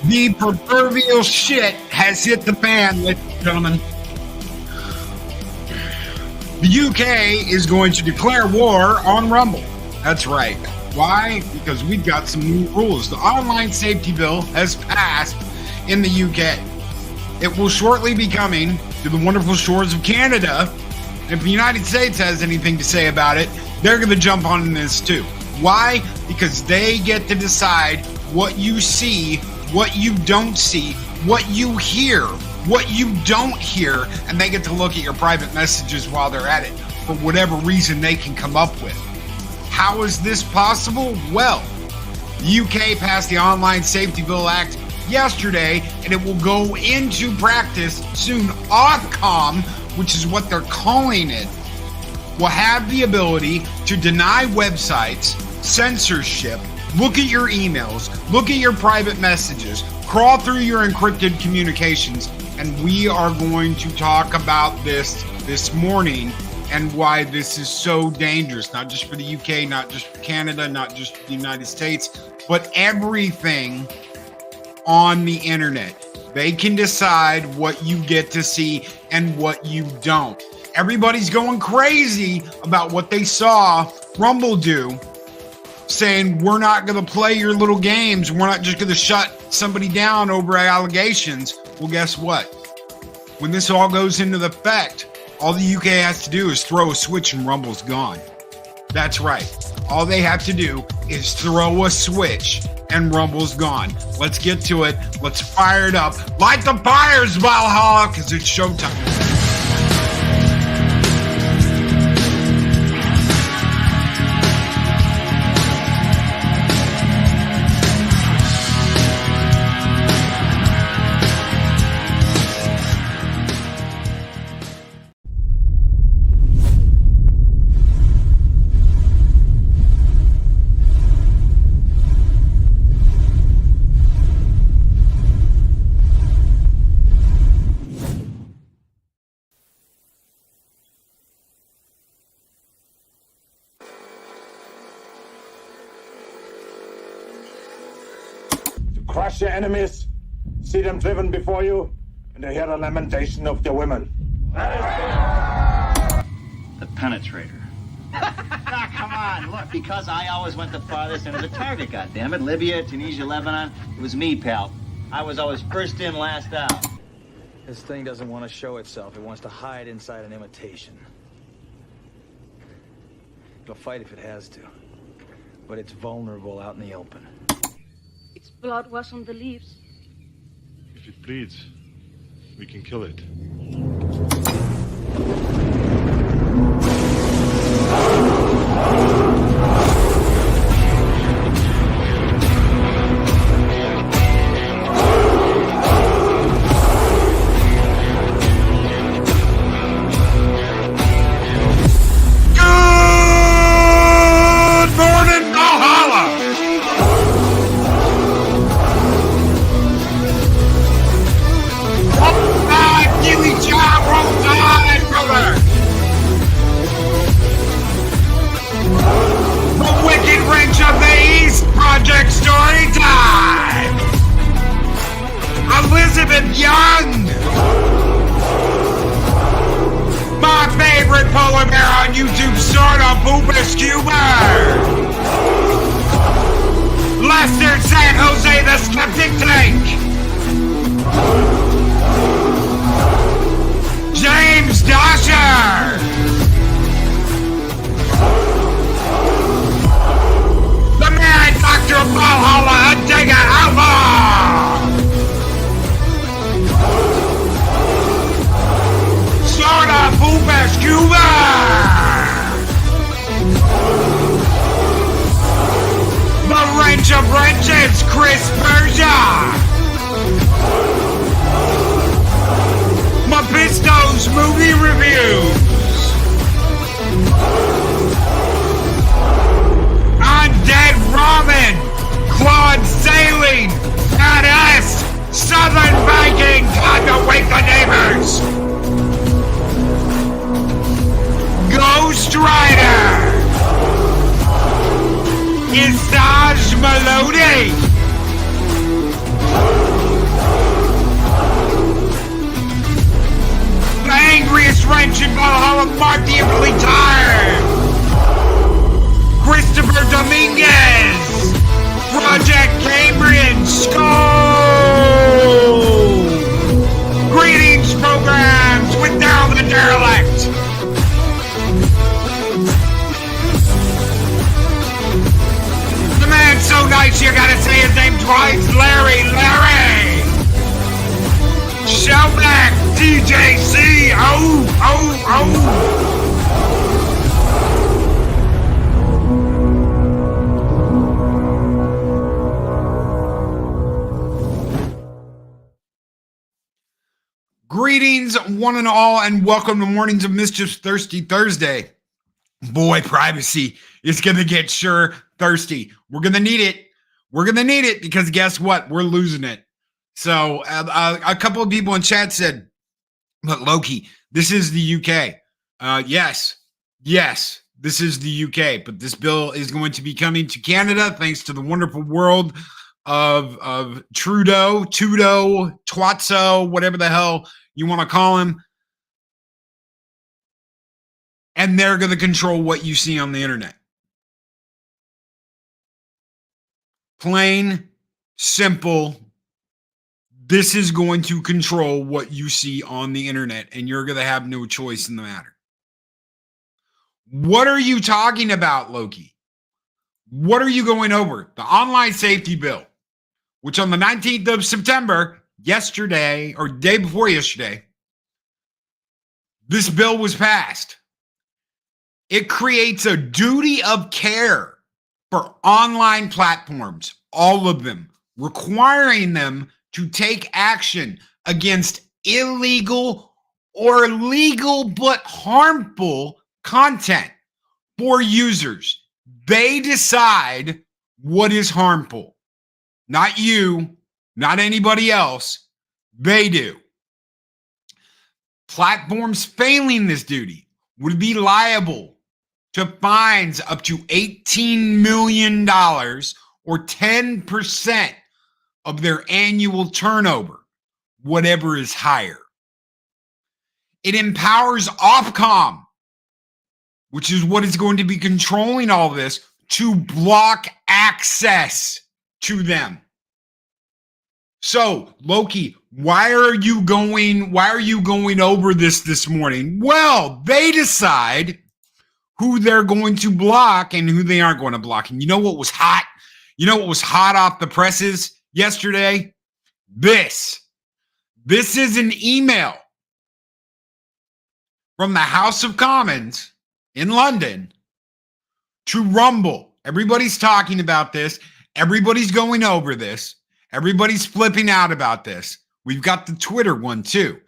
The proverbial shit has hit the fan, ladies and gentlemen. The UK is going to declare war on Rumble. That's right. Why? Because we've got some new rules. The online safety bill has passed in the UK. It will shortly be coming to the wonderful shores of Canada. If the United States has anything to say about it, they're going to jump on this too. Why? Because they get to decide what you see, what you don't see, what you hear, what you don't hear, and they get to look at your private messages while they're at it for whatever reason they can come up with. How is this possible? Well, the UK passed the Online Safety Bill Act yesterday, and it will go into practice soon. Ofcom, which is what they're calling it, will have the ability to deny websites censorship, look at your emails, look at your private messages, crawl through your encrypted communications, and we are going to talk about this morning and why this is so dangerous, not just for the UK, not just for Canada, not just for the United States, but everything on the internet. They can decide what you get to see and what you don't. Everybody's going crazy about what they saw Rumble do, saying we're not going to play your little games. We're not just going to shut somebody down over allegations. Well, guess what? When this all goes into effect, all the UK has to do is throw a switch and Rumble's gone. That's right. All they have to do is throw a switch and Rumble's gone. Let's get to it. Let's fire it up. Light the fires, Valhalla, because it's showtime. Crush your enemies, see them driven before you, and to hear the lamentation of their women. The penetrator. Ah, come on, look, because I always went the farthest into the target, goddammit. Libya, Tunisia, Lebanon, it was me, pal. I was always first in, last out. This thing doesn't want to show itself. It wants to hide inside an imitation. It'll fight if it has to, but it's vulnerable out in the open. Its blood was on the leaves. If it bleeds, we can kill it. Good morning, Valhalla! The Wicked Wrench of the East Project Story Time! Elizabeth Young! My favorite polar bear on YouTube, sort of Booba Scuba! Lester San Jose, the Skeptic Tank! James Dosher! The Mad Doctor of Valhalla, Adega Alpha! Sorta Booba Scuba! The Wrench of Wrenches, Chris Persia! Mephisto's Movie Reviews. Undead Ramen, Claude Sailing, and us, Southern Viking, time to wake the neighbors. Ghost Rider, Isaj Melody, TJC. Oh. Greetings, one and all, and welcome to Mornings of Mischief's Thursty Thursday. Boy, privacy is going to get sure thirsty. We're going to need it. We're going to need it because guess what? We're losing it. So a couple of people in chat said, but Loki, this is the UK. Yes, this is the UK, but this bill is going to be coming to Canada thanks to the wonderful world of Trudeau, Twatso, whatever the hell you want to call him. And they're going to control what you see on the internet. Plain, simple. This is going to control what you see on the internet, and you're going to have no choice in the matter. What are you talking about, Loki? What are you going over? The online safety bill, which on the 19th of September, yesterday, or day before yesterday, this bill was passed. It creates a duty of care for online platforms, all of them, requiring them to take action against illegal or legal but harmful content for users. They decide what is harmful. Not you, not anybody else. They do. Platforms failing this duty would be liable to fines up to $18 million or 10% of their annual turnover, whatever is higher. It empowers Ofcom, which is what is going to be controlling all this, to block access to them. So, Loki, why are you going over this morning? Well, they decide who they're going to block and who they aren't going to block. And you know what was hot? You know what was hot off the presses yesterday? This is an email from the House of Commons in London to Rumble. Everybody's talking about this. Everybody's going over this. Everybody's flipping out about this. We've got the Twitter one too.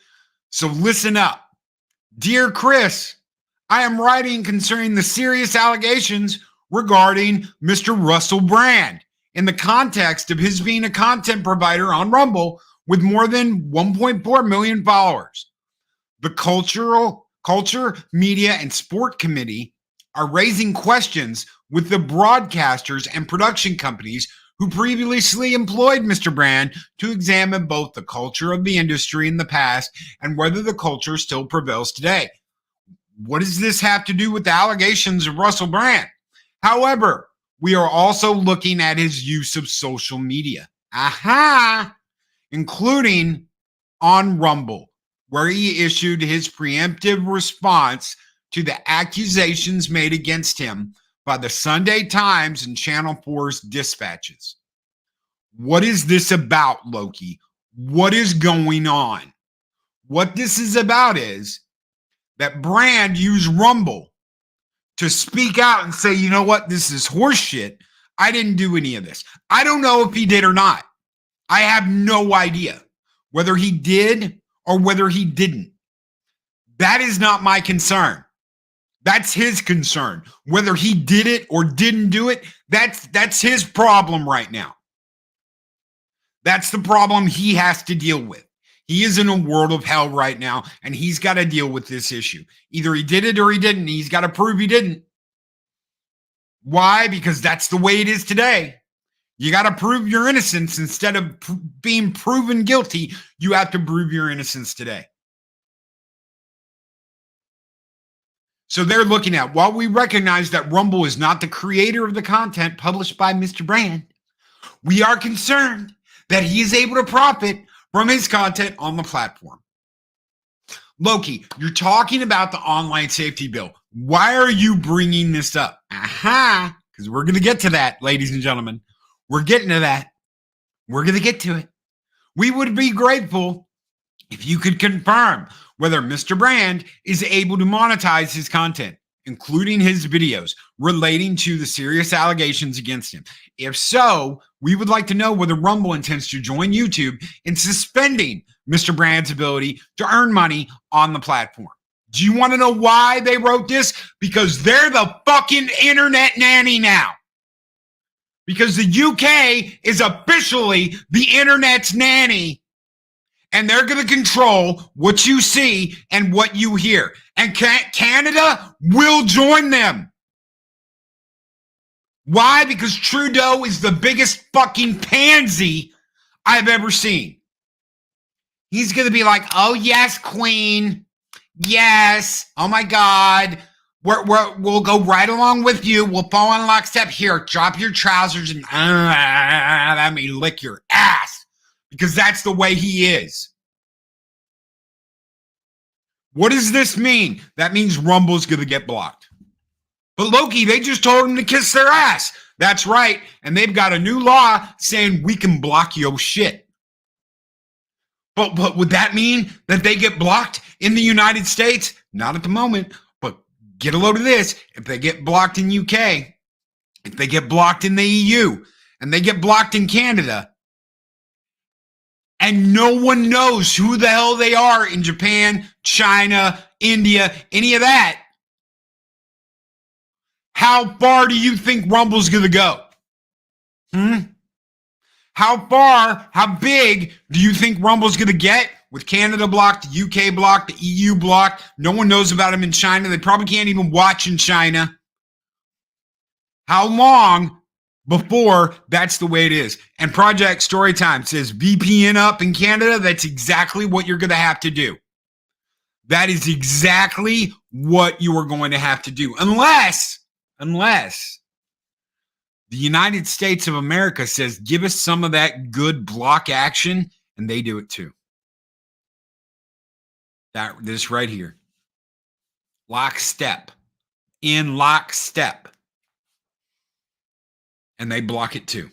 So listen up. Dear Chris, I am writing concerning the serious allegations regarding Mr. Russell Brand in the context of his being a content provider on Rumble with more than 1.4 million followers. The Culture, Media, and Sport Committee are raising questions with the broadcasters and production companies who previously employed Mr. Brand to examine both the culture of the industry in the past and whether the culture still prevails today. What does this have to do with the allegations of Russell Brand? However, we are also looking at his use of social media. Including on Rumble, where he issued his preemptive response to the accusations made against him by the Sunday Times and Channel 4's dispatches. What is this about, Loki? What is going on? What this is about is that Brand used Rumble to speak out and say, you know what, this is horseshit. I didn't do any of this. I don't know if he did or not. I have no idea whether he did or whether he didn't. That is not my concern. That's his concern. Whether he did it or didn't do it, that's his problem right now. That's the problem he has to deal with. He is in a world of hell right now, and he's got to deal with this issue. Either he did it or he didn't. He's got to prove he didn't. Why? Because that's the way it is today. You got to prove your innocence instead of being proven guilty. You have to prove your innocence today. So they're looking at, while we recognize that Rumble is not the creator of the content published by Mr. Brand, we are concerned that he is able to profit from his content on the platform. Loki, you're talking about the online safety bill. Why are you bringing this up? Because we're going to get to that, ladies and gentlemen. We're getting to that. We're going to get to it. We would be grateful if you could confirm whether Mr. Brand is able to monetize his content, including his videos relating to the serious allegations against him. If so, we would like to know whether Rumble intends to join YouTube in suspending Mr. Brand's ability to earn money on the platform. Do you want to know why they wrote this? Because they're the fucking internet nanny now. Because the UK is officially the internet's nanny, and they're going to control what you see and what you hear. And Canada will join them. Why? Because Trudeau is the biggest fucking pansy I've ever seen. He's going to be like, oh, yes, Queen. Yes. Oh, my God. We'll go right along with you. We'll fall in lockstep here. Drop your trousers and let me lick your ass. Because that's the way he is. What does this mean? That means Rumble's going to get blocked. But Loki, they just told him to kiss their ass. That's right. And they've got a new law saying we can block your shit. But would that mean that they get blocked in the United States? Not at the moment. But get a load of this. If they get blocked in UK, if they get blocked in the EU, and they get blocked in Canada, and no one knows who the hell they are in Japan, China, India, any of that, how far do you think Rumble's going to go? How big do you think Rumble's going to get with Canada blocked, UK blocked, the EU blocked? No one knows about them in China. They probably can't even watch in China. How long before that's the way it is? And Project Storytime says VPN up in Canada. That's exactly what you're going to have to do. That is exactly what you are going to have to do. Unless the United States of America says, give us some of that good block action, and they do it too. This right here. Lockstep. In lockstep. And they block it too.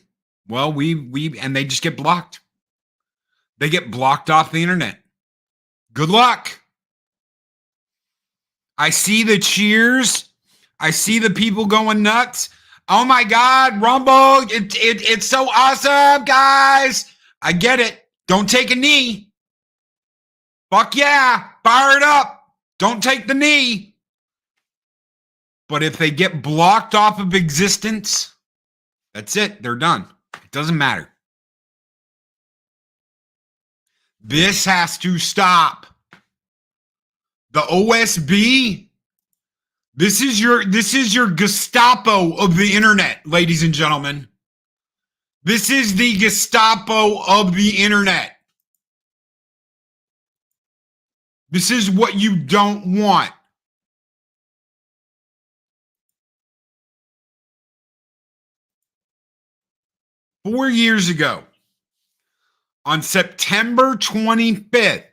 Well, and they just get blocked. They get blocked off the internet. Good luck. I see the cheers. I see the people going nuts. Oh my God, Rumble, it's so awesome, guys. I get it. Don't take a knee. Fuck yeah, fire it up. Don't take the knee. But if they get blocked off of existence, that's it. They're done. It doesn't matter. This has to stop. The OSB, this is your Gestapo of the internet, ladies and gentlemen. This is the Gestapo of the internet. This is what you don't want. Four years ago, on September 25th,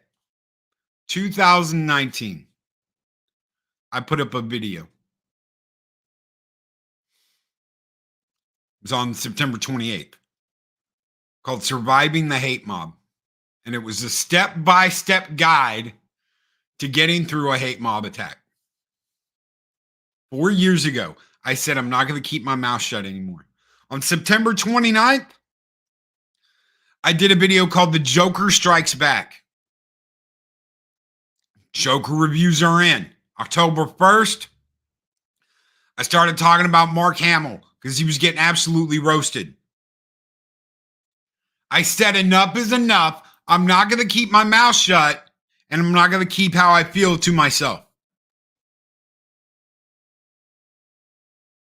2019, I put up a video. It was on September 28th called Surviving the Hate Mob. And it was a step-by-step guide to getting through a hate mob attack. 4 years ago, I said I'm not going to keep my mouth shut anymore. On September 29th, I did a video called The Joker Strikes Back. Joker reviews are in. October 1st, I started talking about Mark Hamill because he was getting absolutely roasted. I said enough is enough. I'm not going to keep my mouth shut, and I'm not going to keep how I feel to myself.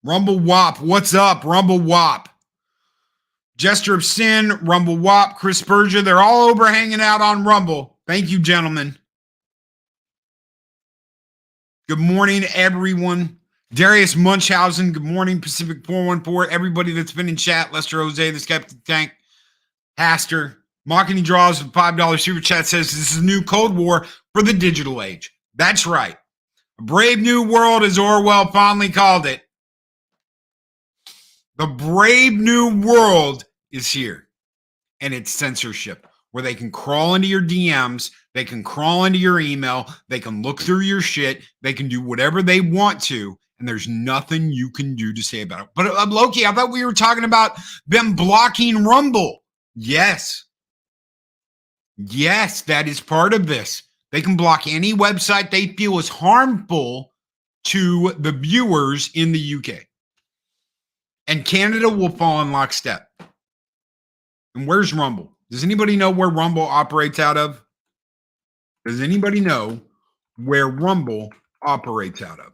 Rumble Wop, what's up, Rumble Wop? Jester of Sin, Rumble Wop, Chris Berger, they're all over hanging out on Rumble. Thank you, gentlemen. Good morning, everyone. Darius Munchausen, good morning, Pacific 414. Everybody that's been in chat, Lester Jose, the Skeptic Tank, Haster. Mocking Draws with $5 super chat says this is a new Cold War for the digital age. That's right. A brave new world, as Orwell fondly called it. The brave new world is here, and it's censorship. where they can crawl into your DMs, they can crawl into your email, they can look through your shit, they can do whatever they want to, and there's nothing you can do to say about it. But Loki, I thought we were talking about them blocking Rumble. Yes. Yes, that is part of this. They can block any website they feel is harmful to the viewers in the UK. And Canada will fall in lockstep. And where's Rumble? Does anybody know where Rumble operates out of? Does anybody know where Rumble operates out of?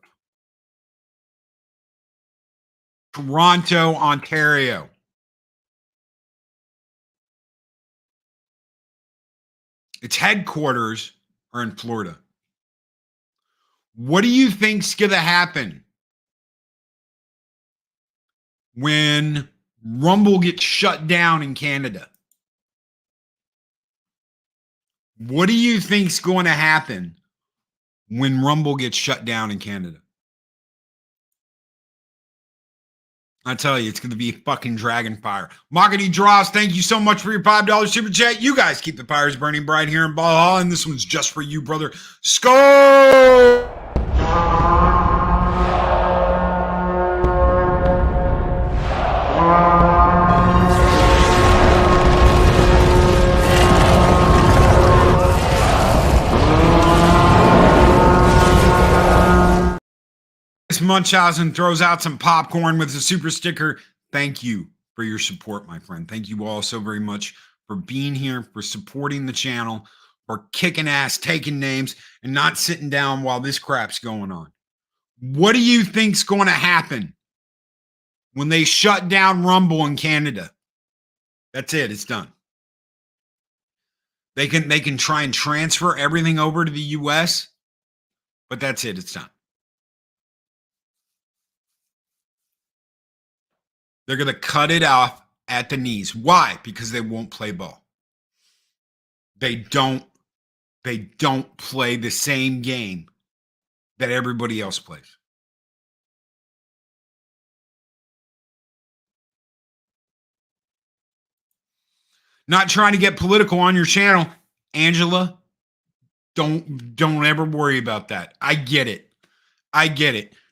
Toronto, Ontario. Its headquarters are in Florida. What do you think's going to happen when Rumble gets shut down in Canada? What do you think's going to happen when Rumble gets shut down in Canada? I tell you, it's going to be fucking dragon fire. Makani Dross, thank you so much for your $5 super chat. You guys keep the fires burning bright here in Valhalla, and this one's just for you, brother. Skull! Munchausen throws out some popcorn with a super sticker. Thank you for your support, my friend. Thank you all so very much for being here, for supporting the channel, for kicking ass, taking names, and not sitting down while this crap's going on. What do you think's going to happen when they shut down Rumble in Canada? That's it. It's done. They can try and transfer everything over to the US, but that's it. It's done. They're going to cut it off at the knees. Why? Because they won't play ball. They don't play the same game that everybody else plays. Not trying to get political on your channel, Angela. Don't ever worry about that. I get it.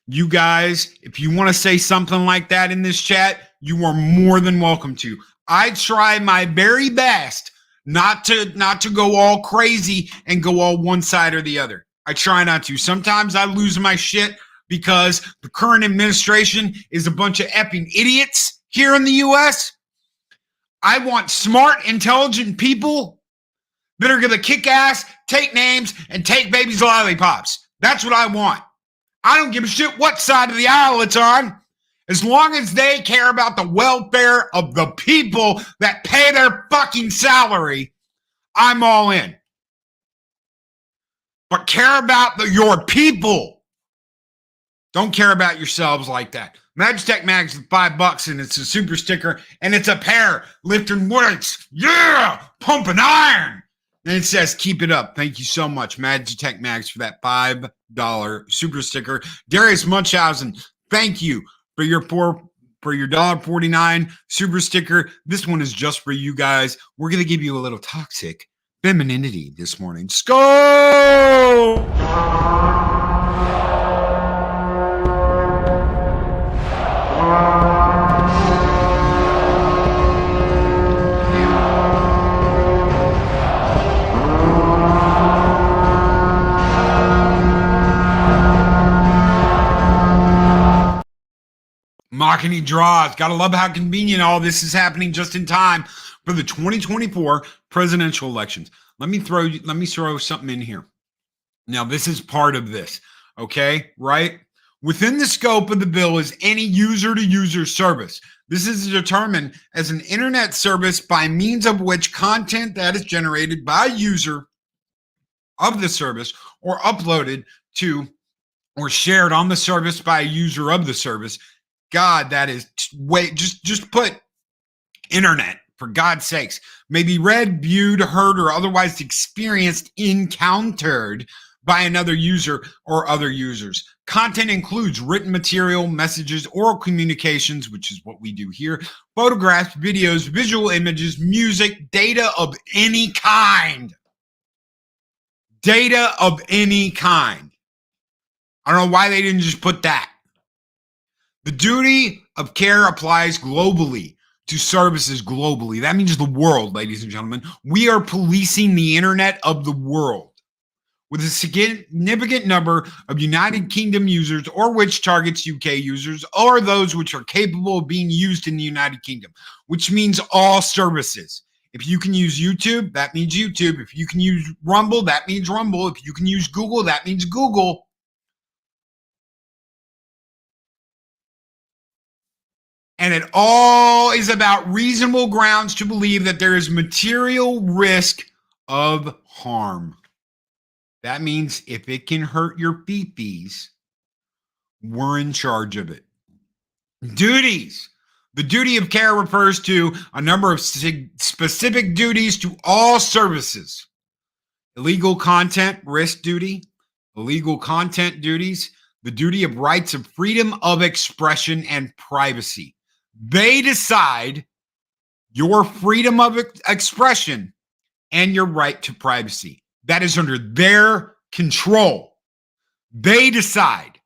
You guys, if you want to say something like that in this chat, you are more than welcome to. I try my very best not to go all crazy and go all one side or the other. I try not to. Sometimes I lose my shit because the current administration is a bunch of effing idiots here in the US. I want smart, intelligent people that are going to kick ass, take names, and take babies' lollipops. That's what I want. I don't give a shit what side of the aisle it's on. As long as they care about the welfare of the people that pay their fucking salary, I'm all in. But care about your people. Don't care about yourselves like that. Magitech Mags with $5 and it's a super sticker and it's a pair lifting weights. Yeah, pumping iron. And it says, keep it up. Thank you so much, Magitech Mags, for that $5 super sticker. Darius Munchausen, thank you for your $1.49 super sticker. This one is just for you guys. We're going to give you a little toxic femininity this morning. Skull! Makani Draws. Gotta love how convenient all this is happening just in time for the 2024 presidential elections. Let me throw something in here. Now, this is part of this, okay? Right? Within the scope of the bill is any user-to-user service. This is determined as an internet service by means of which content that is generated by user of the service or uploaded to or shared on the service by a user of the service. God, that is way, just put internet, for God's sakes, may be read, viewed, heard, or otherwise experienced, encountered by another user or other users. Content includes written material, messages, oral communications, which is what we do here, photographs, videos, visual images, music, data of any kind. Data of any kind. I don't know why they didn't just put that. The duty of care applies globally to services globally. That means the world, ladies and gentlemen. We are policing the internet of the world with a significant number of United Kingdom users, or which targets UK users, or those which are capable of being used in the United Kingdom, which means all services. If you can use YouTube, that means YouTube. If you can use Rumble, that means Rumble. If you can use Google, that means Google. And it all is about reasonable grounds to believe that there is material risk of harm. That means if it can hurt your fee-fees, we're in charge of it. Duties. The duty of care refers to a number of specific duties to all services. Illegal content risk duty, illegal content duties, the duty of rights of freedom of expression and privacy. They decide your freedom of expression and your right to privacy. That is under their control. They decide.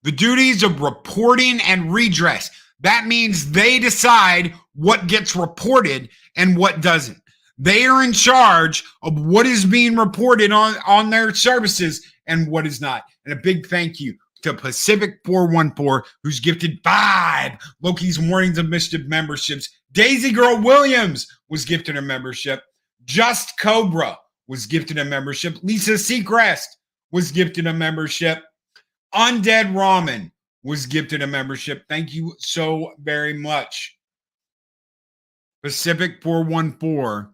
The duties of reporting and redress. That means they decide what gets reported and what doesn't. They are in charge of what is being reported on their services and what is not. And a big thank you to Pacific 414, who's gifted 5 Loki's Mornings of Mischief memberships. Daisy Girl Williams was gifted a membership. Just Cobra was gifted a membership. Lisa Seacrest was gifted a membership. Undead Ramen was gifted a membership. Thank you so very much, Pacific 414,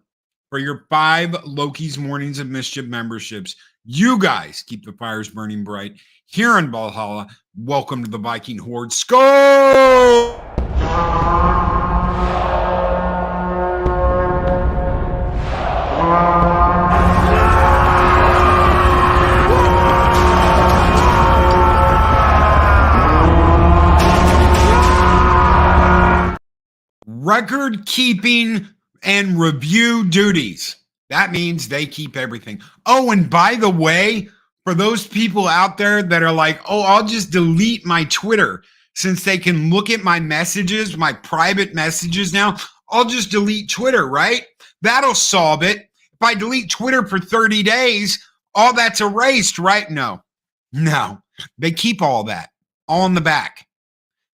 for your 5 Loki's Mornings of Mischief memberships. You guys keep the fires burning bright here in Valhalla. Welcome to the Viking Horde. Skull! Record keeping and review duties. That means they keep everything. Oh, and by the way, for those people out there that are like, oh, I'll just delete my Twitter since they can look at my messages, my private messages now, I'll just delete Twitter, right? That'll solve it. If I delete Twitter for 30 days, all that's erased, right? No. They keep all that, all in the back.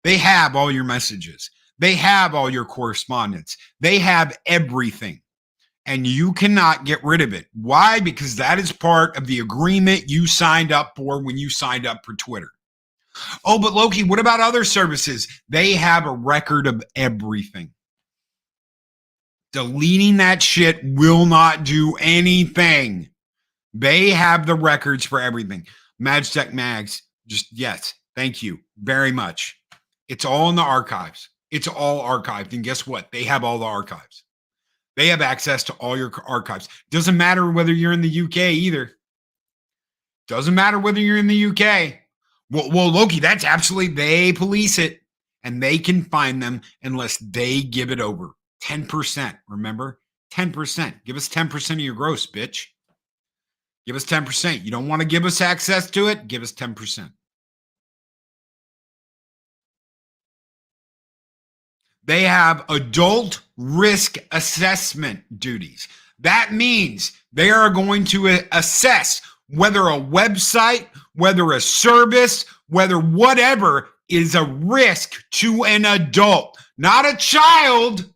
They have all your messages. They have all your correspondence. They have everything. And you cannot get rid of it. Why? Because that is part of the agreement you signed up for when you signed up for Twitter. Oh, but Loki, what about other services? They have a record of everything. Deleting that shit will not do anything. They have the records for everything. Magtech Mags, just yes, thank you very much. It's all in the archives. It's all archived. And guess what? They have all the archives. They have access to all your archives. Doesn't matter whether you're in the UK either. Doesn't matter whether you're in the UK. Well, Loki, that's absolutely, they police it. And they can find them unless they give it over. 10%, remember? 10%. Give us 10% of your gross, bitch. Give us 10%. You don't want to give us access to it? Give us 10%. They have adult risk assessment duties. That means they are going to assess whether a website, whether a service, whether whatever is a risk to an adult, not a child.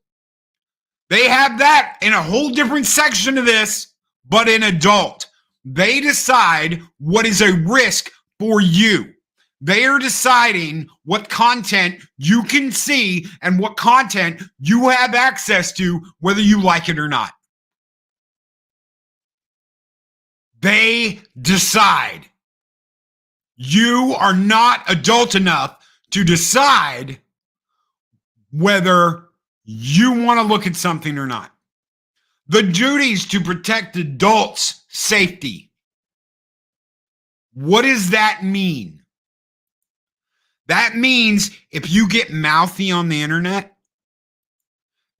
They have that in a whole different section of this, but an adult. They decide what is a risk for you. They are deciding what content you can see and what content you have access to, whether you like it or not. They decide. You are not adult enough to decide whether you want to look at something or not. The duties to protect adults' safety. What does that mean? That means if you get mouthy on the internet,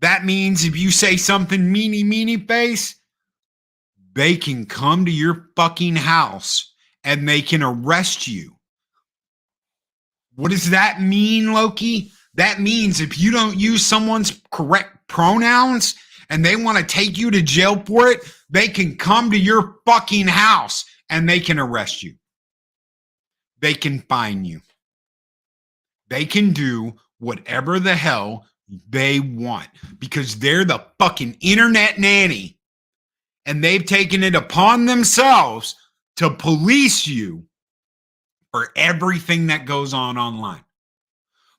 that means if you say something meanie face, they can come to your fucking house and they can arrest you. What does that mean, Loki? That means if you don't use someone's correct pronouns and they want to take you to jail for it, they can come to your fucking house and they can arrest you. They can fine you. They can do whatever the hell they want because they're the fucking internet nanny and they've taken it upon themselves to police you for everything that goes on online.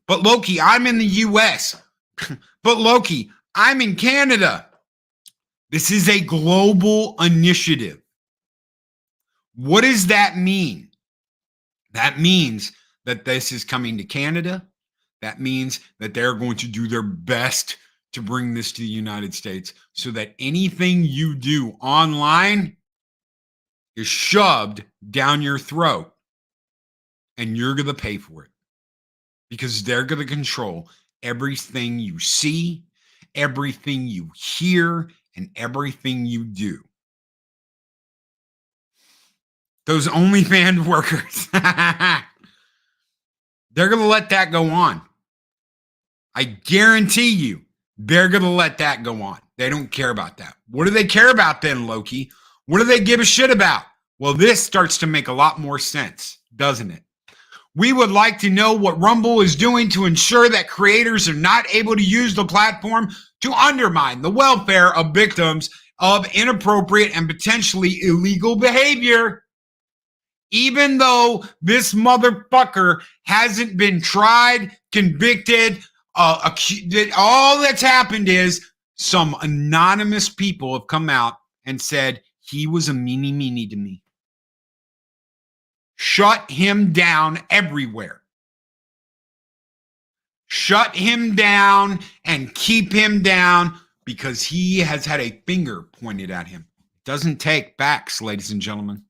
But Loki, I'm in the US. But Loki, I'm in Canada. This is a global initiative. What does that mean? That means that this is coming to Canada. That means that they're going to do their best to bring this to the United States so that anything you do online is shoved down your throat and you're going to pay for it because they're going to control everything you see, everything you hear, and everything you do. Those OnlyFans workers, they're going to let that go on. I guarantee you, they're going to let that go on. They don't care about that. What do they care about then, Loki? What do they give a shit about? Well, this starts to make a lot more sense, doesn't it? We would like to know what Rumble is doing to ensure that creators are not able to use the platform to undermine the welfare of victims of inappropriate and potentially illegal behavior. Even though this motherfucker hasn't been tried, convicted, all that's happened is some anonymous people have come out and said he was a meanie to me. Shut him down everywhere. Shut him down and keep him down because he has had a finger pointed at him. It doesn't take facts, ladies and gentlemen.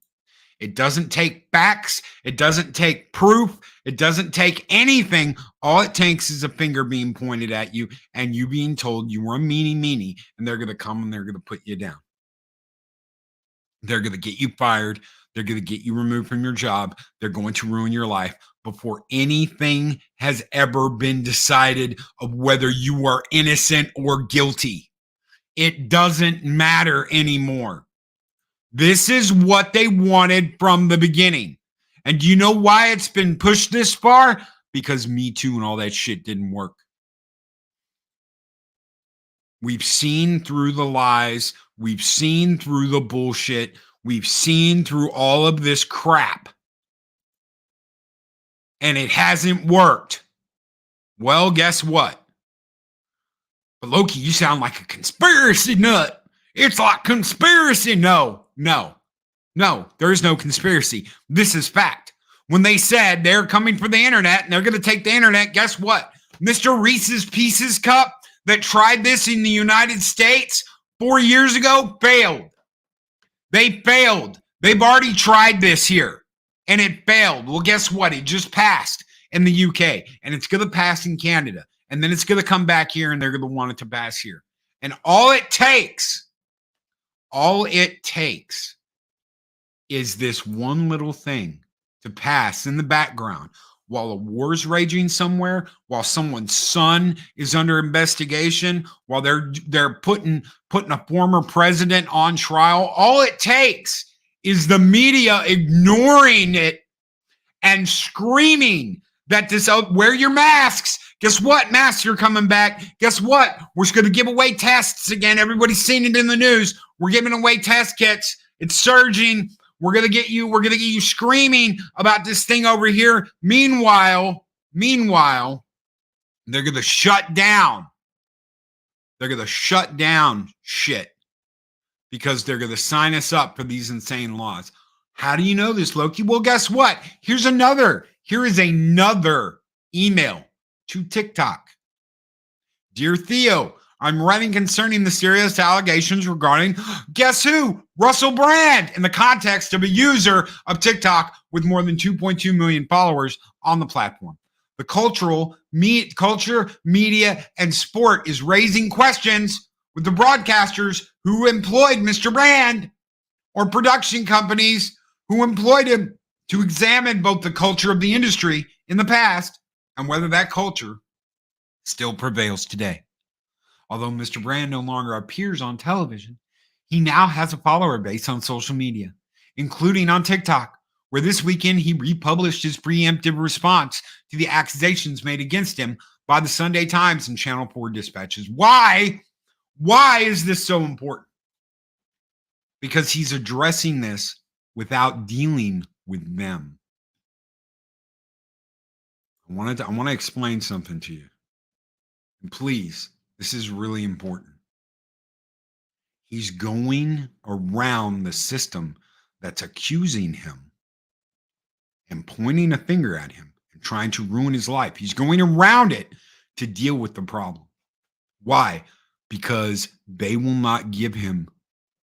It doesn't take facts. It doesn't take proof. It doesn't take anything. All it takes is a finger being pointed at you and you being told you were a meanie, and they're going to come and they're going to put you down. They're going to get you fired. They're going to get you removed from your job. They're going to ruin your life before anything has ever been decided of whether you are innocent or guilty. It doesn't matter anymore. This is what they wanted from the beginning. And do you know why it's been pushed this far? Because Me Too and all that shit didn't work. We've seen through the lies. We've seen through the bullshit. We've seen through all of this crap. And it hasn't worked. Well, guess what? But Loki, you sound like a conspiracy nut. It's like conspiracy. No, there is no conspiracy. This is fact. When they said they're coming for the internet and they're going to take the internet, guess what? Mr. Reese's Pieces Cup that tried this in the United States 4 years ago failed. They failed. They've already tried this here and it failed. Well, guess what? It just passed in the UK and it's going to pass in Canada. And then it's going to come back here and they're going to want it to pass here. And all it takes is this one little thing to pass in the background while a war's raging somewhere, while someone's son is under investigation, while they're putting a former president on trial. All it takes is the media ignoring it and screaming that this, wear your masks. Guess what? Masks are coming back. Guess what? We're going to give away tests again. Everybody's seen it in the news. We're giving away test kits. It's surging. We're going to get you screaming about this thing over here. Meanwhile, they're going to shut down. They're going to shut down shit because they're going to sign us up for these insane laws. How do you know this, Loki? Well, guess what? Here is another email to TikTok. Dear Theo, I'm writing concerning the serious allegations regarding, guess who? Russell Brand, in the context of a user of TikTok with more than 2.2 million followers on the platform. The culture, media, and sport is raising questions with the broadcasters who employed Mr. Brand or production companies who employed him to examine both the culture of the industry in the past and whether that culture still prevails today. Although Mr. Brand no longer appears on television, he now has a follower base on social media, including on TikTok, where this weekend he republished his preemptive response to the accusations made against him by the Sunday Times and Channel 4 dispatches. Why? Why is this so important? Because he's addressing this without dealing with them. I want to explain something to you. And please, this is really important. He's going around the system that's accusing him and pointing a finger at him and trying to ruin his life. He's going around it to deal with the problem. Why? Because they will not give him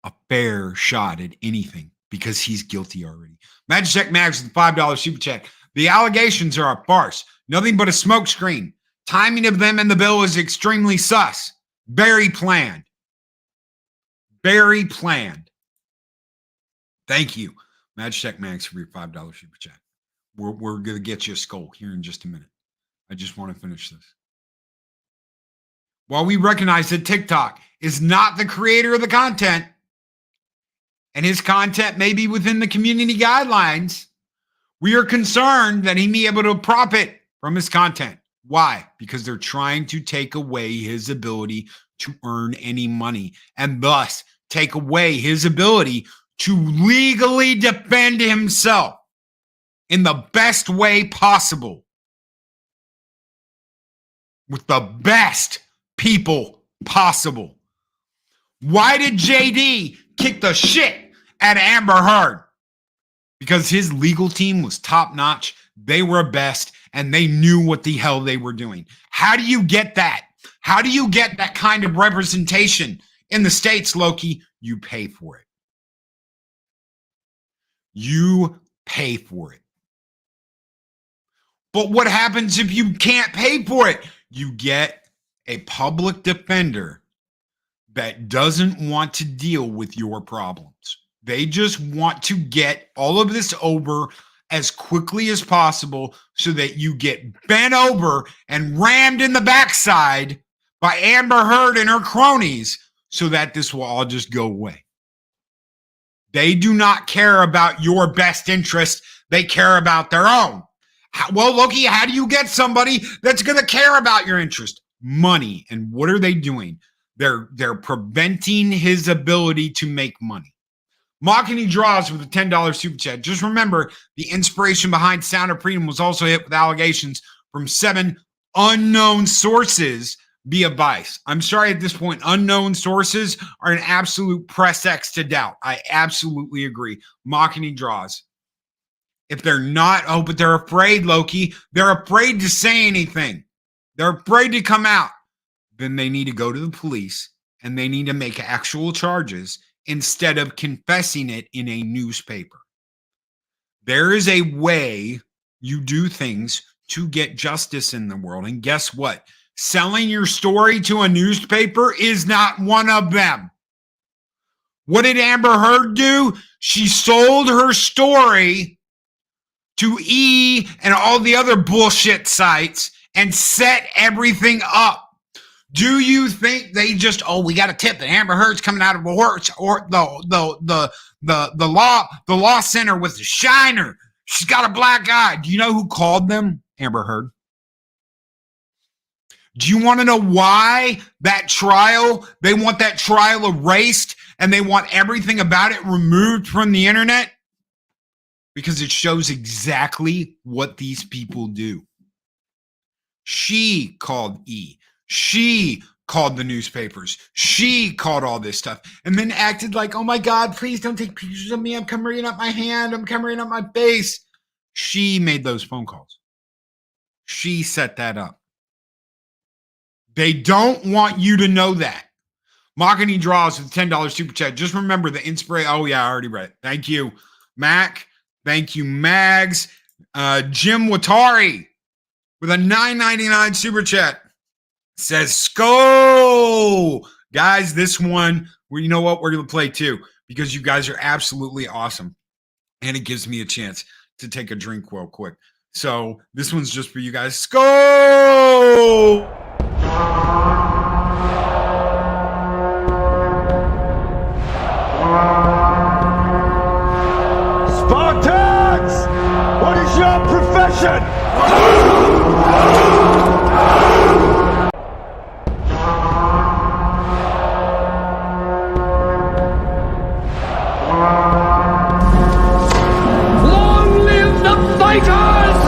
a fair shot at anything because he's guilty already. Magic Check Mags with the $5 super check. The allegations are a farce, nothing but a smokescreen. Timing of them and the bill is extremely sus. Very planned. Very planned. Thank you, Magic Check Mags, for your $5 super chat. We're going to get you a skull here in just a minute. I just want to finish this. While we recognize that TikTok is not the creator of the content, and his content may be within the community guidelines, we are concerned that he may be able to profit from his content. Why? Because they're trying to take away his ability to earn any money and thus take away his ability to legally defend himself in the best way possible with the best people possible. Why did JD kick the shit out of Amber Heard? Because his legal team was top notch. They were best and they knew what the hell they were doing. How do you get that? How do you get that kind of representation in the States, Loki? You pay for it. You pay for it. But what happens if you can't pay for it? You get a public defender that doesn't want to deal with your problems. They just want to get all of this over as quickly as possible so that you get bent over and rammed in the backside by Amber Heard and her cronies so that this will all just go away. They do not care about your best interest. They care about their own. Well, Loki, how do you get somebody that's going to care about your interest? Money. And what are they doing? They're preventing his ability to make money. Mocking Draws with a $10 super chat. Just remember, the inspiration behind Sound of Freedom was also hit with allegations from 7 unknown sources via Vice. I'm sorry at this point, unknown sources are an absolute press X to doubt. I absolutely agree. Mocking Draws. If they're not, but they're afraid, Loki. They're afraid to say anything. They're afraid to come out. Then they need to go to the police and they need to make actual charges instead of confessing it in a newspaper. There is a way you do things to get justice in the world. And guess what? Selling your story to a newspaper is not one of them. What did Amber Heard do? She sold her story to E! And all the other bullshit sites and set everything up. Do you think they just, we got a tip that Amber Heard's coming out of a horse, or the law center was a shiner. She's got a black eye. Do you know who called them? Amber Heard. Do you want to know why that trial, they want that trial erased and they want everything about it removed from the internet? Because it shows exactly what these people do. She called E. She called the newspapers. She called all this stuff and then acted like, oh my God, please don't take pictures of me. I'm covering up my hand. I'm covering up my face. She made those phone calls. She set that up. They don't want you to know that. Mocking Draws with $10 super chat. Just remember the inspiration. Oh yeah, I already read it. Thank you, Mac. Thank you, Mags. Jim Watari. with a $9.99 super chat. Says, Sko! Guys, this one, well, you know what? We're going to play too because you guys are absolutely awesome. And it gives me a chance to take a drink real quick. So this one's just for you guys. Sko! Spartans! What is your profession? Long live the fighters!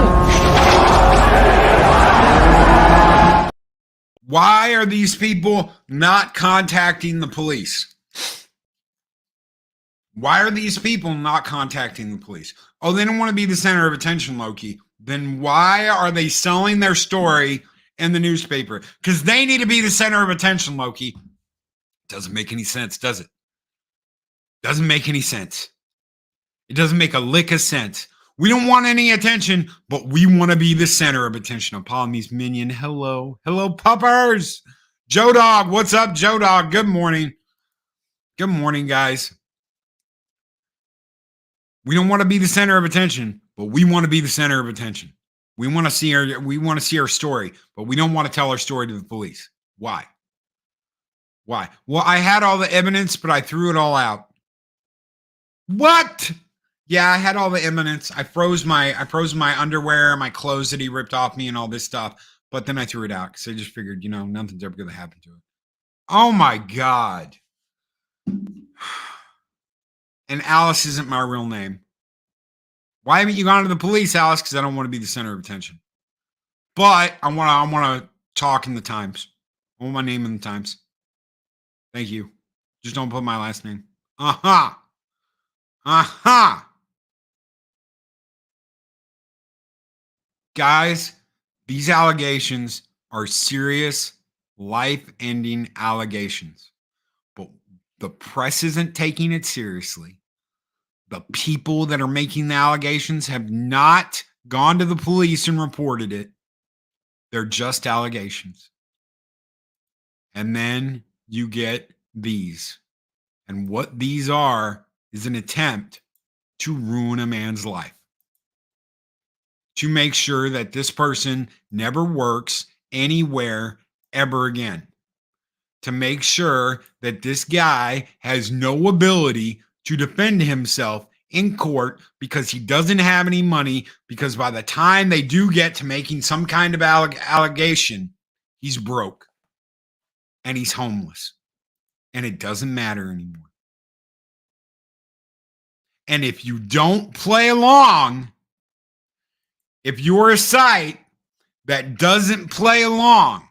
Why are these people not contacting the police? Why are these people not contacting the police? Oh, they don't want to be the center of attention, Loki. Then why are they selling their story in the newspaper? Because they need to be the center of attention, Loki. Doesn't make any sense, does it? Doesn't make any sense. It doesn't make a lick of sense. We don't want any attention, but we want to be the center of attention. Apollome's minion, hello. Hello, puppers. Joe Dog, what's up, Joe Dog? Good morning. Good morning, guys. We don't want to be the center of attention, but we want to be the center of attention. We want to see our story, but we don't want to tell our story to the police. Why? Why? Well, I had all the evidence, but I threw it all out. What? Yeah, I had all the evidence. I froze my underwear, my clothes that he ripped off me and all this stuff, but then I threw it out because I just figured, nothing's ever going to happen to it. Oh my God. And Alice isn't my real name. Why haven't you gone to the police, Alice? Because I don't want to be the center of attention. But I want to talk in the Times. I want my name in the Times. Thank you. Just don't put my last name. Aha. Aha. Guys, these allegations are serious, life-ending allegations. But the press isn't taking it seriously. The people that are making the allegations have not gone to the police and reported it. They're just allegations. And then you get these. And what these are is an attempt to ruin a man's life. To make sure that this person never works anywhere ever again. To make sure that this guy has no ability to defend himself in court because he doesn't have any money, because by the time they do get to making some kind of allegation, he's broke and he's homeless and it doesn't matter anymore. And if you don't play along, if you're a site that doesn't play along,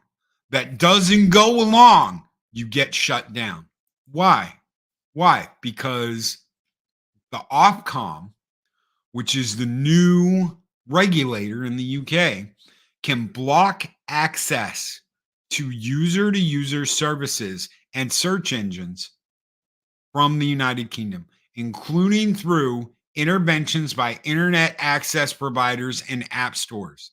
that doesn't go along, you get shut down. Why? Why? Because the Ofcom, which is the new regulator in the UK, can block access to user services and search engines from the United Kingdom, including through interventions by internet access providers and app stores.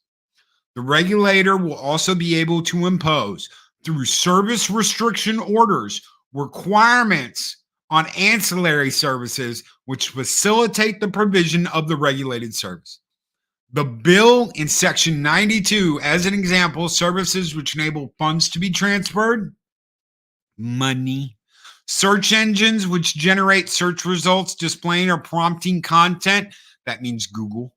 The regulator will also be able to impose, through service restriction orders, requirements on ancillary services which facilitate the provision of the regulated service. The bill in Section 92, as an example, services which enable funds to be transferred, money, search engines which generate search results displaying or prompting content, that means Google.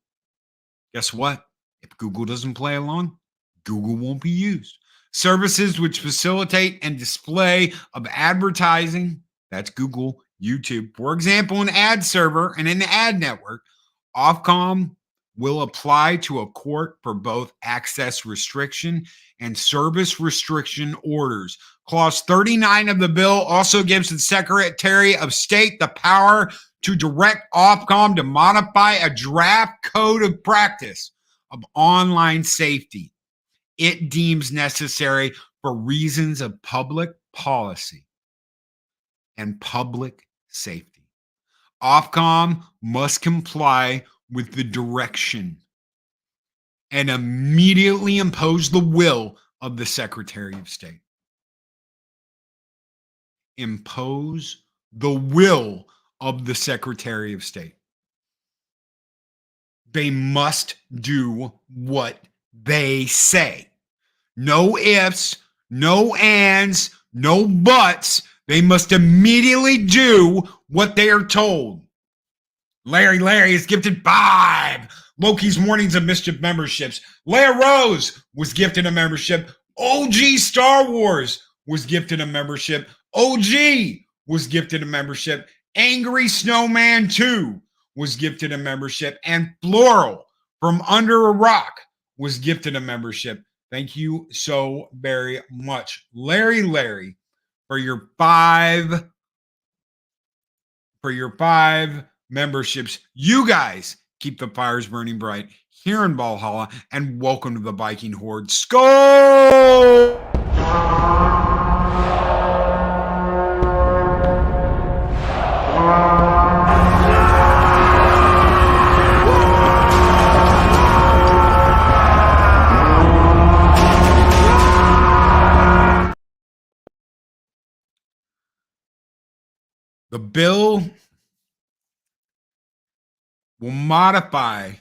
Guess what? If Google doesn't play along, Google won't be used. Services which facilitate and display of advertising, that's Google, YouTube. For example, an ad server and an ad network, Ofcom will apply to a court for both access restriction and service restriction orders. Clause 39 of the bill also gives the Secretary of State the power to direct Ofcom to modify a draft code of practice of online safety it deems necessary for reasons of public policy and public safety. Ofcom must comply with the direction and immediately impose the will of the Secretary of State. Impose the will of the Secretary of State. They must do what they say. No ifs, no ands, no buts. They must immediately do what they are told. Larry is gifted 5 Loki's Mornings of Mischief memberships. Leia Rose was gifted a membership. OG Star Wars was gifted a membership. OG was gifted a membership. Angry Snowman 2 was gifted a membership. And Floral from Under a Rock was gifted a membership. Thank you so very much, Larry, for your 5 memberships. You guys keep the fires burning bright here in Valhalla, and welcome to the Viking Horde. Skull! The bill will modify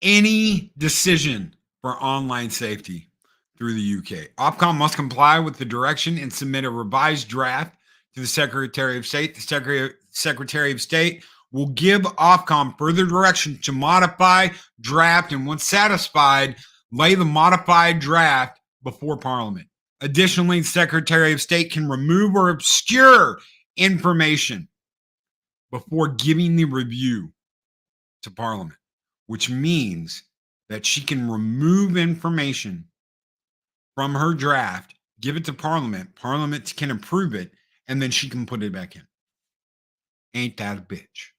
any decision for online safety through the UK. Ofcom must comply with the direction and submit a revised draft to the Secretary of State. The Secretary of State will give Ofcom further direction to modify, draft, and once satisfied, lay the modified draft before Parliament. Additionally, the Secretary of State can remove or obscure information before giving the review to Parliament, which means that she can remove information from her draft, give it to Parliament, Parliament can approve it, and then she can put it back in. Ain't that a bitch?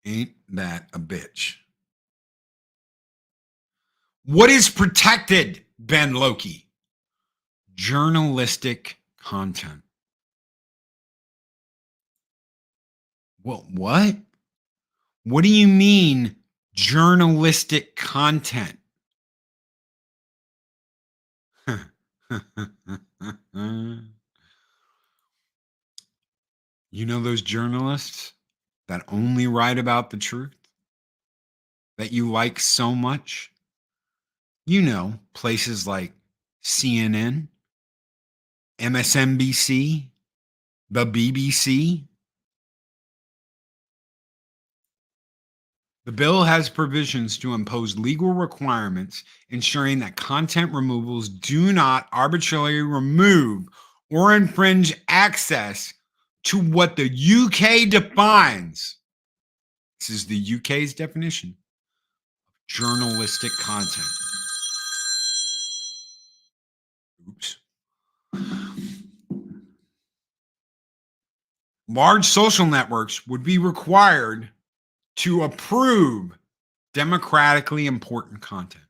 Ain't that a bitch? What is protected, Ben Loki? Journalistic content. What? What do you mean journalistic content? You know those journalists that only write about the truth that you like so much? You know, places like CNN, MSNBC, the BBC. The bill has provisions to impose legal requirements ensuring that content removals do not arbitrarily remove or infringe access to what the UK defines. This is the UK's definition of journalistic content. Oops. Large social networks would be required to approve democratically important content,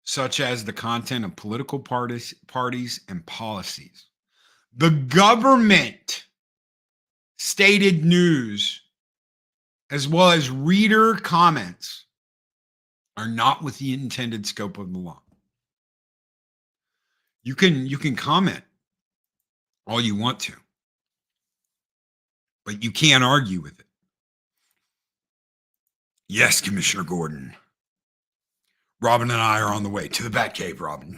such as the content of political parties and policies. The government stated news, as well as reader comments, are not within the intended scope of the law. You can comment all you want to, but you can't argue with it. Yes, Commissioner Gordon. Robin and I are on the way to the Batcave, Robin.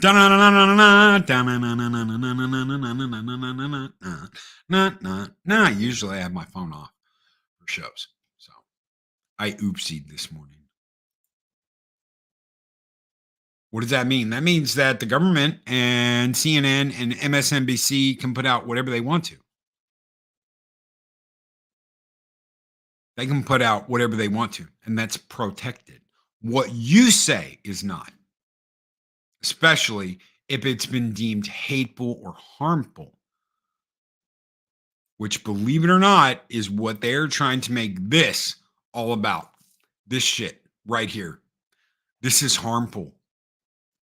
Usually I have my phone off for shows. So I oopsied this morning. What does that mean? That means that the government and CNN and MSNBC can put out whatever they want to. They can put out whatever they want to, and that's protected. What you say is not, especially if it's been deemed hateful or harmful, which, believe it or not, is what they're trying to make this all about. This shit right here. This is harmful.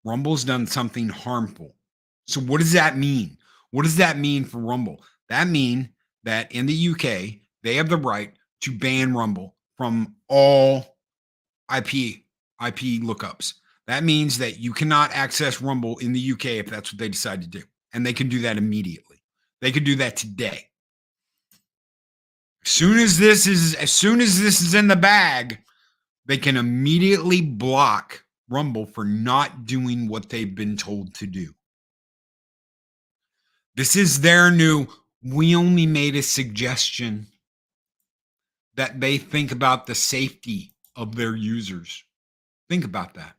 Rumble's done something harmful. So what does that mean? What does that mean for Rumble? That means that in the UK, They have the right to ban Rumble from all IP lookups. That means that you cannot access Rumble in the UK if that's what they decide to do. And they can do that immediately. They could do that today. As soon as this is in the bag, they can immediately block Rumble for not doing what they've been told to do. This is their new, we only made a suggestion that they think about the safety of their users. Think about that.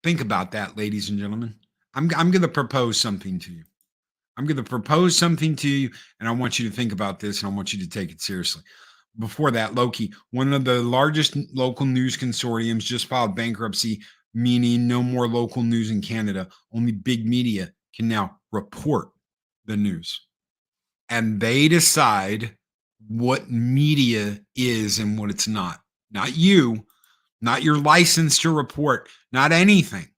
Think about that, ladies and gentlemen. I'm going to propose something to you. I'm going to propose something to you, and I want you to think about this, and I want you to take it seriously. Before that, Loki, one of the largest local news consortiums, just filed bankruptcy, meaning no more local news in Canada. Only big media can now report the news. And they decide what media is and what it's not. Not you, not your license to report, not anything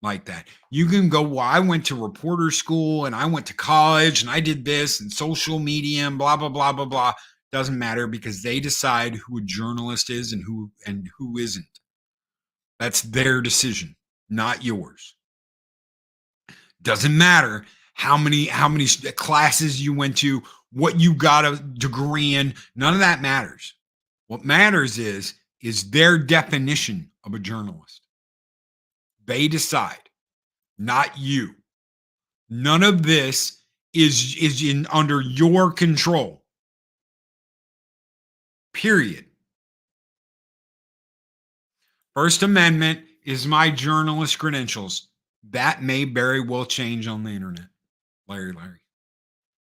like that. You can go, well, I went to reporter school and I went to college and I did this and social media and blah, blah, blah, blah, blah. Doesn't matter, because they decide who a journalist is and who isn't. That's their decision, not yours. Doesn't matter how many classes you went to, what you got a degree in. None of that matters. What matters is their definition of a journalist. They decide, not you. None of this is under your control. Period. First Amendment is my journalist credentials. That may very well change on the internet, Larry.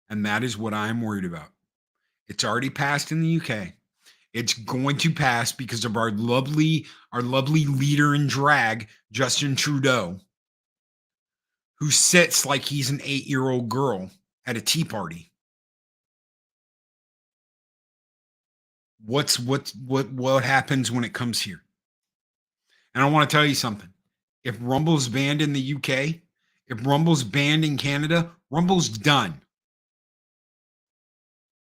And that is what I'm worried about. It's already passed in the UK. It's going to pass because of our lovely leader in drag, Justin Trudeau, who sits like he's an 8-year-old girl at a tea party. What happens when it comes here? And I want to tell you something. If Rumble's banned in the UK, if Rumble's banned in Canada, Rumble's done.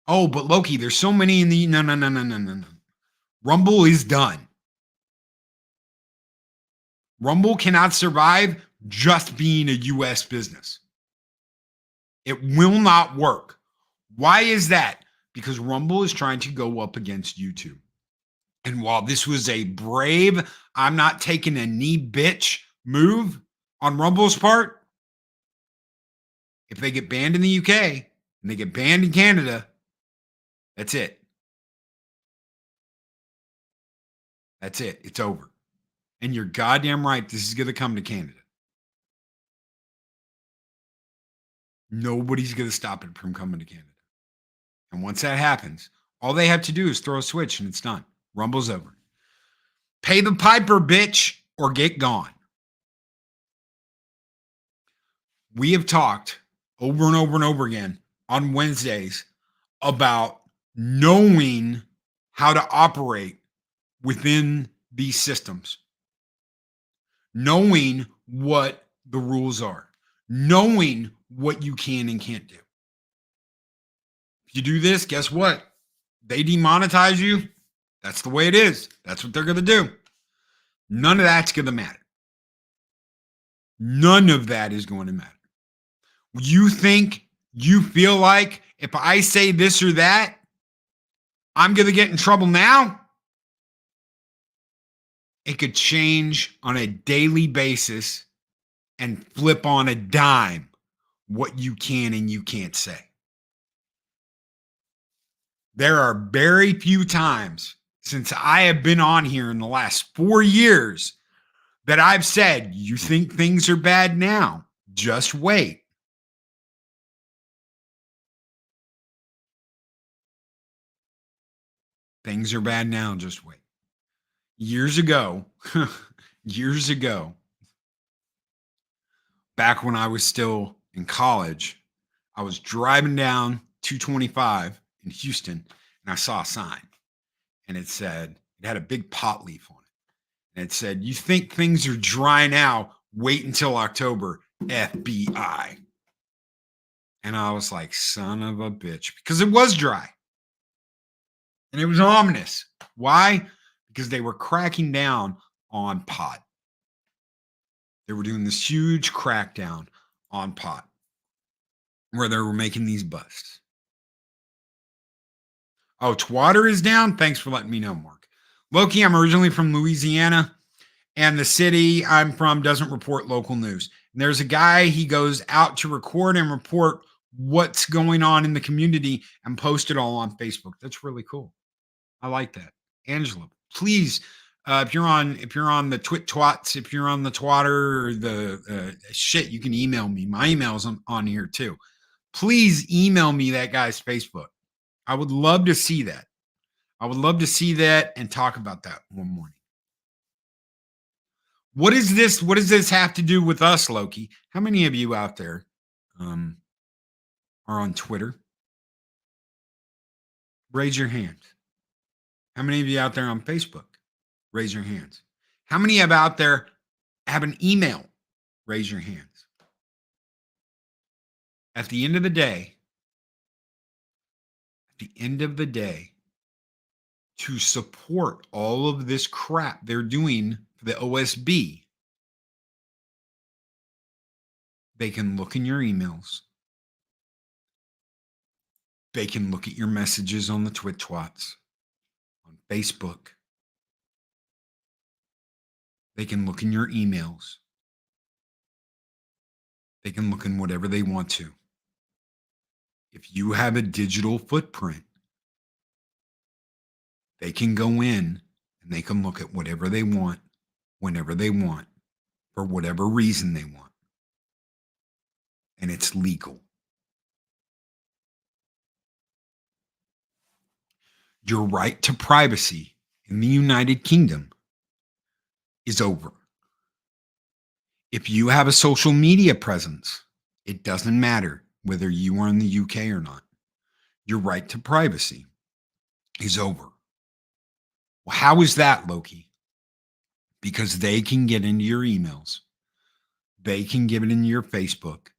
Oh, but Loki, there's so many in the... No. Rumble is done. Rumble cannot survive just being a US business. It will not work. Why is that? Because Rumble is trying to go up against YouTube. And while this was a brave, I'm not taking a knee bitch move on Rumble's part, if they get banned in the UK and they get banned in Canada, that's it. That's it. It's over. And you're goddamn right, this is going to come to Canada. Nobody's going to stop it from coming to Canada. And once that happens, all they have to do is throw a switch and it's done. Rumble's over. Pay the piper, bitch, or get gone. We have talked over and over and over again on Wednesdays about knowing how to operate within these systems. Knowing what the rules are. Knowing what you can and can't do. If you do this, guess what? They demonetize you. That's the way it is. That's what they're going to do. None of that's going to matter. None of that is going to matter. You feel like if I say this or that, I'm going to get in trouble now? It could change on a daily basis and flip on a dime what you can and you can't say. There are very few times since I have been on here in the last 4 years that I've said, you think things are bad now? Just wait. Things are bad now, just wait. Years ago, back when I was still in college, I was driving down 225 in Houston and I saw a sign and it had a big pot leaf on it. And it said, you think things are dry now, wait until October, FBI. And I was like, son of a bitch, because it was dry. And it was ominous. Why? Because they were cracking down on pot. They were doing this huge crackdown on pot where they were making these busts. Oh, Twatter is down? Thanks for letting me know, Mark. Loki, I'm originally from Louisiana, and the city I'm from doesn't report local news. And there's a guy, he goes out to record and report what's going on in the community and post it all on Facebook. That's really cool. I like that. Angela, please, if you're on the twats, if you're on the Twatter or the shit, you can email me. My email's on here too. Please email me that guy's Facebook. I would love to see that. I would love to see that and talk about that one morning. What is this? What does this have to do with us, Loki? How many of you out there are on Twitter? Raise your hands. How many of you out there on Facebook? Raise your hands. How many of out there have an email? Raise your hands. At the end of the day, to support all of this crap they're doing for the OSB, they can look in your emails. They can look at your messages on the Twits, on Facebook. They can look in your emails. They can look in whatever they want to. If you have a digital footprint, they can go in and they can look at whatever they want, whenever they want, for whatever reason they want. And it's legal. Your right to privacy in the United Kingdom is over. If you have a social media presence, it doesn't matter whether you are in the UK or not. Your right to privacy is over. Well, how is that, Loki? Because they can get into your emails. They can get it into your Facebook.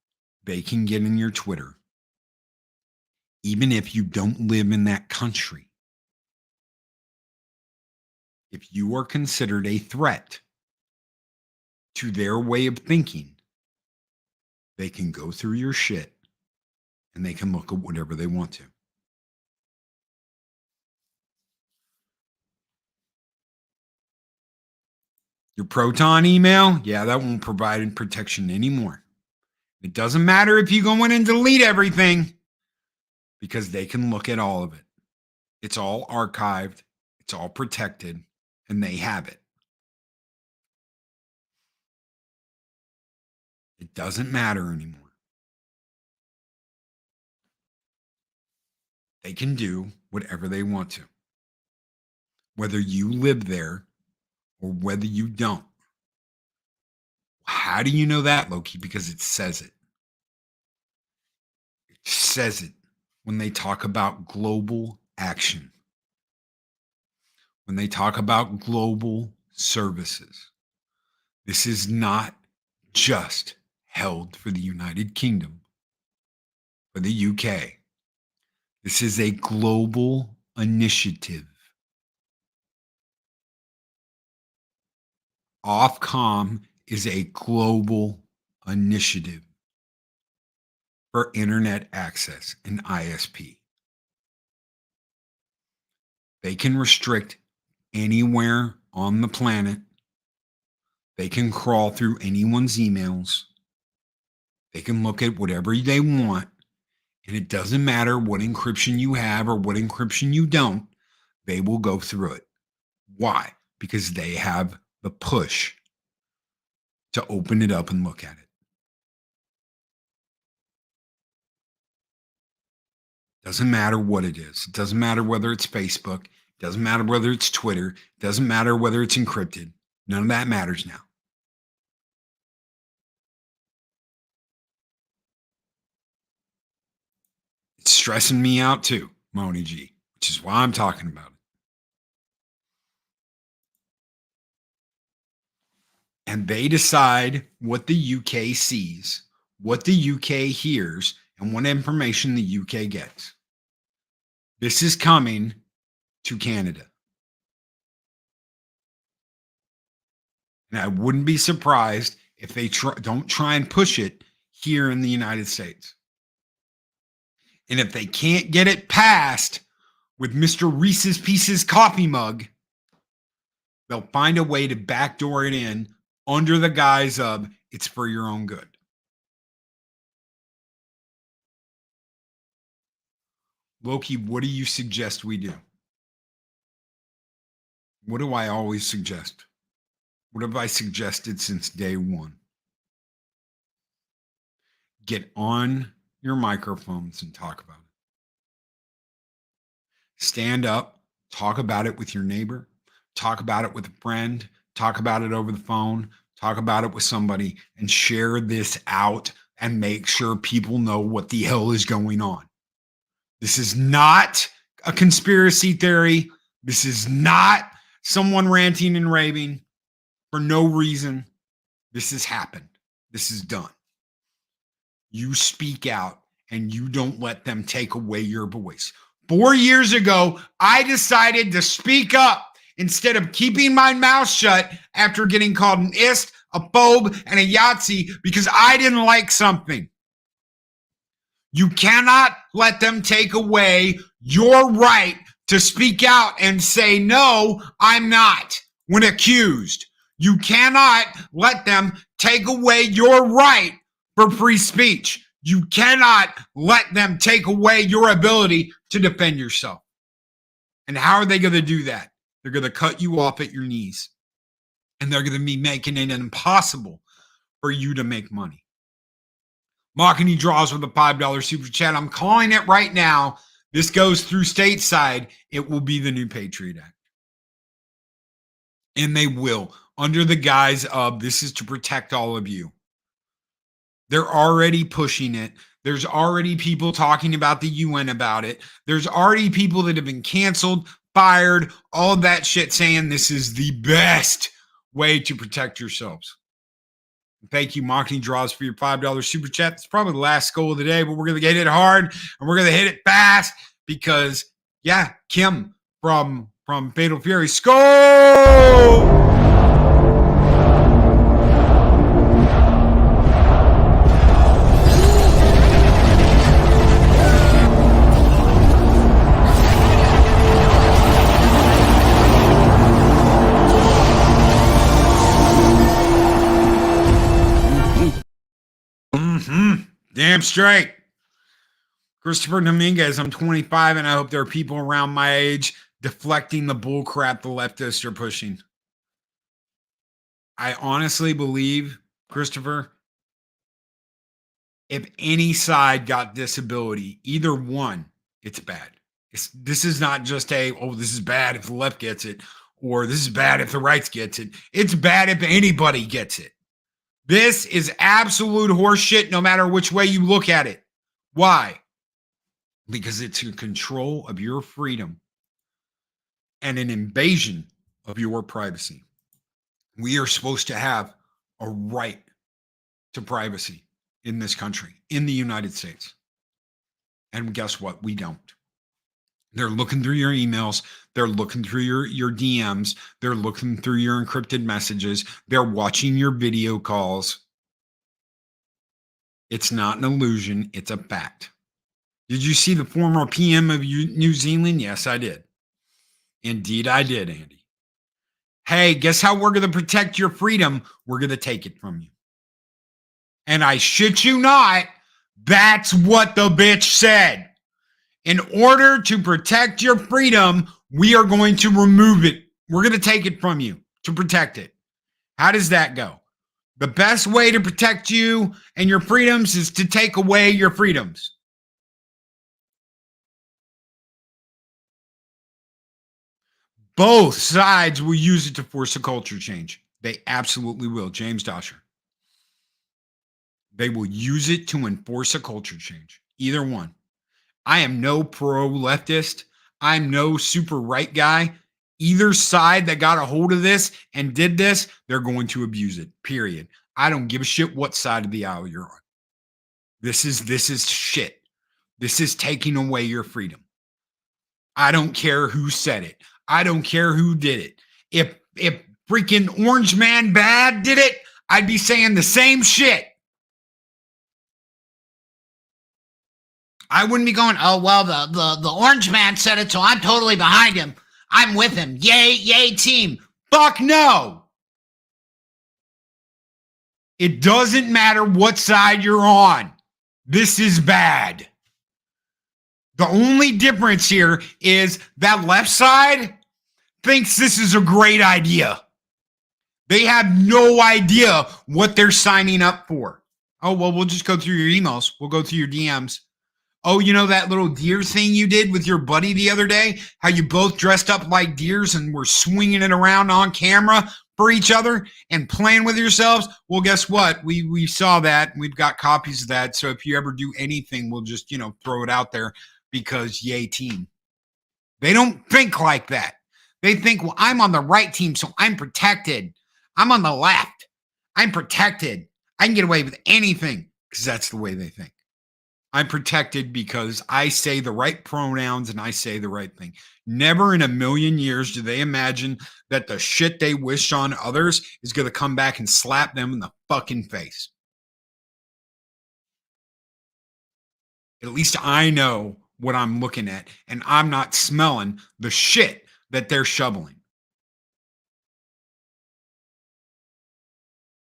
They can get in your Twitter. Even if you don't live in that country. If you are considered a threat to their way of thinking, they can go through your shit and they can look at whatever they want to. Your Proton email, yeah, that won't provide protection anymore. It doesn't matter if you go in and delete everything because they can look at all of it. It's all archived. It's all protected, and they have it. It doesn't matter anymore. They can do whatever they want to, whether you live there or whether you don't. How do you know that, Loki? Because it says it. It says it when they talk about global action, when they talk about global services. This is not just held for the United Kingdom or the UK. This is a global initiative. Ofcom is a global initiative for internet access and ISP. They can restrict anywhere on the planet. They can crawl through anyone's emails. They can look at whatever they want. And it doesn't matter what encryption you have or what encryption you don't. They will go through it. Why? Because they have the push to open it up and look at it. Doesn't matter what it is. It doesn't matter whether it's Facebook. It doesn't matter whether it's Twitter. It doesn't matter whether it's encrypted. None of that matters now. It's stressing me out too, Moni G, which is why I'm talking about it. And they decide what the UK sees, what the UK hears, and what information the UK gets. This is coming to Canada. And I wouldn't be surprised if they don't try and push it here in the United States. And if they can't get it passed with Mr. Reese's Pieces coffee mug, they'll find a way to backdoor it in under the guise of it's for your own good. Loki, what do you suggest we do? What do I always suggest? What have I suggested since day one? Get on your microphones and talk about it. Stand up, talk about it with your neighbor, talk about it with a friend, talk about it over the phone, talk about it with somebody, and share this out and make sure people know what the hell is going on. This is not a conspiracy theory. This is not someone ranting and raving for no reason. This has happened. This is done. You speak out and you don't let them take away your voice. 4 years ago, I decided to speak up instead of keeping my mouth shut after getting called an ist, a phobe, and a Yahtzee because I didn't like something. You cannot let them take away your right to speak out and say, no, I'm not, when accused. You cannot let them take away your right for free speech. You cannot let them take away your ability to defend yourself. And how are they going to do that? They're going to cut you off at your knees. And they're going to be making it impossible for you to make money. Mocking draws with a $5 super chat. I'm calling it right now. This goes through stateside. It will be the new Patriot Act. And they will, under the guise of this is to protect all of you. They're already pushing it. There's already people talking about the UN about it. There's already people that have been canceled, fired, all of that shit saying this is the best way to protect yourselves. Thank you, Marketing Draws, for your $5 super chat. It's probably the last goal of the day, but we're going to get it hard and we're going to hit it fast because, yeah, Kim from Fatal Fury, score! Damn straight. Christopher Dominguez, I'm 25, and I hope there are people around my age deflecting the bullcrap the leftists are pushing. I honestly believe, Christopher, if any side got disability, either one, it's bad. This is not just this is bad if the left gets it, or this is bad if the right gets it. It's bad if anybody gets it. This is absolute horseshit no matter which way you look at it. Why? Because it's a control of your freedom and an invasion of your privacy. We are supposed to have a right to privacy in this country, in the United States. And guess what? We don't. They're looking through your emails. They're looking through your DMs. They're looking through your encrypted messages. They're watching your video calls. It's not an illusion. It's a fact. Did you see the former PM of New Zealand? Yes, I did. Indeed, I did, Andy. Hey, guess how we're going to protect your freedom? We're going to take it from you. And I shit you not, that's what the bitch said. In order to protect your freedom, we are going to remove it. We're going to take it from you to protect it. How does that go? The best way to protect you and your freedoms is to take away your freedoms. Both sides will use it to force a culture change. They absolutely will. James Dosher. They will use it to enforce a culture change. Either one. I am no pro-leftist. I'm no super right guy. Either side that got a hold of this and did this, they're going to abuse it, period. I don't give a shit what side of the aisle you're on. This is shit. This is taking away your freedom. I don't care who said it. I don't care who did it. If freaking Orange Man Bad did it, I'd be saying the same shit. I wouldn't be going, oh, well, the Orange Man said it, so I'm totally behind him. I'm with him. Yay, team. Fuck no. It doesn't matter what side you're on. This is bad. The only difference here is that left side thinks this is a great idea. They have no idea what they're signing up for. Oh, well, we'll just go through your emails. We'll go through your DMs. Oh, you know that little deer thing you did with your buddy the other day? How you both dressed up like deers and were swinging it around on camera for each other and playing with yourselves? Well, guess what? We saw that. We've got copies of that. So if you ever do anything, we'll just, throw it out there because yay team. They don't think like that. They think, well, I'm on the right team, so I'm protected. I'm on the left. I'm protected. I can get away with anything because that's the way they think. I'm protected because I say the right pronouns and I say the right thing. Never in a million years do they imagine that the shit they wish on others is going to come back and slap them in the fucking face. At least I know what I'm looking at, and I'm not smelling the shit that they're shoveling.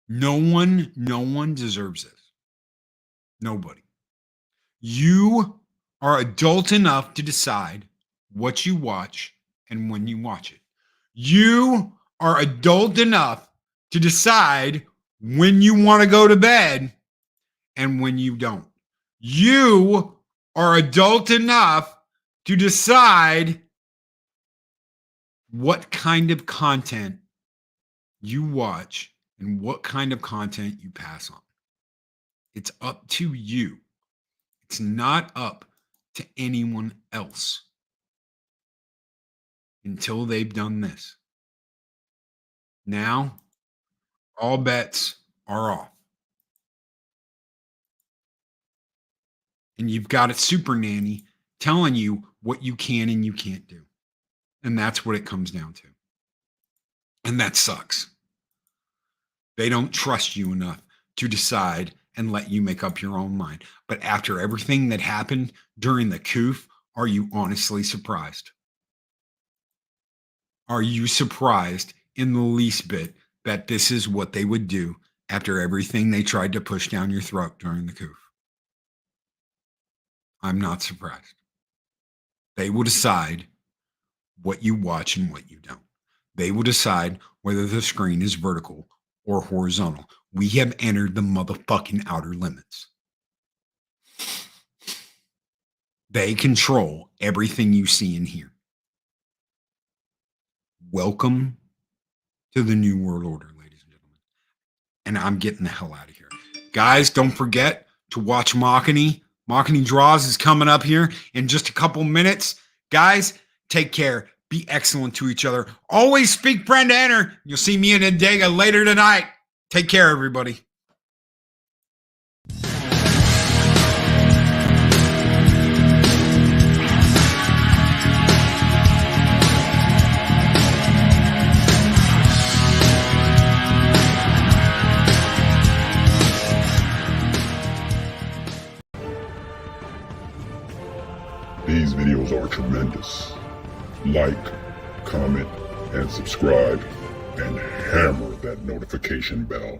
No one deserves this. Nobody. You are adult enough to decide what you watch and when you watch it. You are adult enough to decide when you want to go to bed and when you don't. You are adult enough to decide what kind of content you watch and what kind of content you pass on. It's up to you. It's not up to anyone else until they've done this. Now, all bets are off. And you've got a super nanny telling you what you can and you can't do. And that's what it comes down to. And that sucks. They don't trust you enough to decide and let you make up your own mind. But after everything that happened during the coup, are you honestly surprised? Are you surprised in the least bit that this is what they would do after everything they tried to push down your throat during the coup? I'm not surprised. They will decide what you watch and what you don't. They will decide whether the screen is vertical or horizontal. We have entered the motherfucking outer limits. They control everything you see and hear. Welcome to the New World Order, ladies and gentlemen. And I'm getting the hell out of here. Guys, don't forget to watch Machiny. Machiny Draws is coming up here in just a couple minutes. Guys, take care. Be excellent to each other. Always speak friend to enter. You'll see me in Adega later tonight. Take care, everybody. These videos are tremendous. Like, comment, and subscribe, and hammer that notification bell.